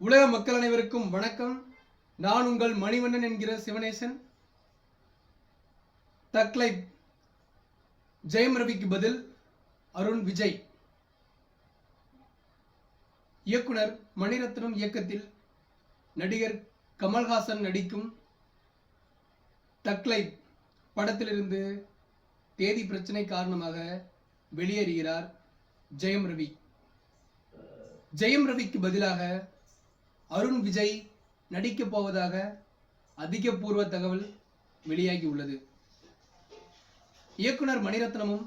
உலக மக்கள் அனைவருக்கும் வணக்கம். நான் உங்கள் மணிவண்ணன் என்கிற சிவனேசன். தக் லைஃப் ஜெயம் ரவிக்கு பதில் அருண் விஜய். இயக்குனர் மணிரத்னம் இயக்கத்தில் நடிகர் கமல்ஹாசன் நடிக்கும் தக் லைஃப் படத்திலிருந்து தேதி பிரச்சனை காரணமாக வெளியேறுகிறார் ஜெயம் ரவி. ஜெயம் ரவிக்கு பதிலாக அருண் விஜய் நடிக்கப் போவதாக அதிகபூர்வ தகவல் வெளியாகி உள்ளது. இயக்குனர் மணிரத்னமும்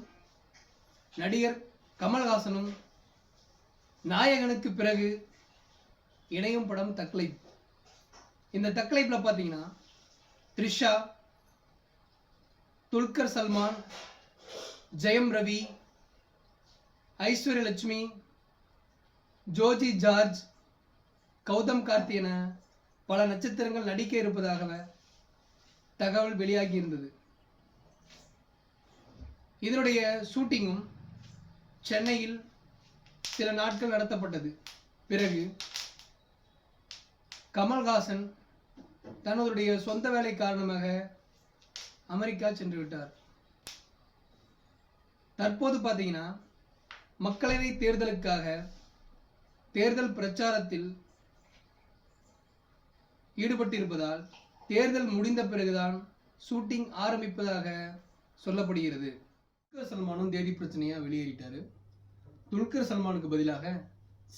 நடிகர் கமல்ஹாசனும் நாயகனுக்கு பிறகு இணையும் படம் தக் லைஃப். இந்த தக் லைஃப்ல பார்த்தீங்கன்னா த்ரிஷா, துல்கர் சல்மான், ஜெயம் ரவி, ஐஸ்வர்யா லட்சுமி, ஜோஜி ஜார்ஜ், கௌதம் கார்த்தி என பல நட்சத்திரங்கள் நடிக்க இருப்பதாக தகவல் வெளியாகி இருந்தது. இதனுடைய ஷூட்டிங்கும் சென்னையில் சில நாட்கள் நடத்தப்பட்டது. பிறகு கமல்ஹாசன் தன்னுடைய சொந்த வேலை காரணமாக அமெரிக்கா சென்று விட்டார். தற்போது பார்த்தீங்கன்னா மக்களவை தேர்தலுக்காக தேர்தல் பிரச்சாரத்தில் ஈடுபட்டிருப்பதால் தேர்தல் முடிந்த பிறகுதான் ஷூட்டிங் ஆரம்பிப்பதாக சொல்லப்படுகிறது. துல்கர் சல்மானும் தேதி பிரச்சனையா வெளியேறிட்டாரு. துல்கர் சல்மானுக்கு பதிலாக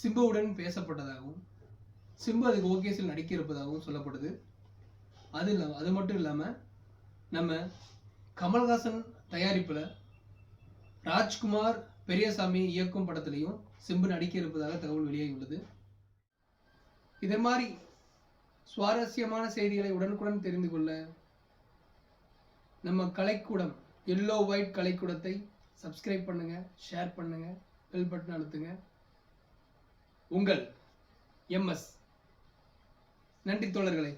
சிம்புவுடன் பேசப்பட்டதாகவும் சிம்பு அதுக்கு ஓகேஸில் நடிக்க இருப்பதாகவும் சொல்லப்படுது. அது மட்டும் இல்லாமல் நம்ம கமல்ஹாசன் தயாரிப்பில் ராஜ்குமார் பெரியசாமி இயக்கும் படத்திலையும் சிம்பு நடிக்க இருப்பதாக தகவல் வெளியாகி உள்ளது. இதே மாதிரி சுவாரஸ்யமான செய்திகளை உடனுக்குடன் தெரிந்து கொள்ள நம்ம கலைக்கூடம் எல்லோ ஒயிட் கலைக்கூடத்தை சப்ஸ்கிரைப் பண்ணுங்க, ஷேர் பண்ணுங்க, பெல் பட்டன் அழுத்துங்க. உங்கள் MS. நன்றி தோழர்களே.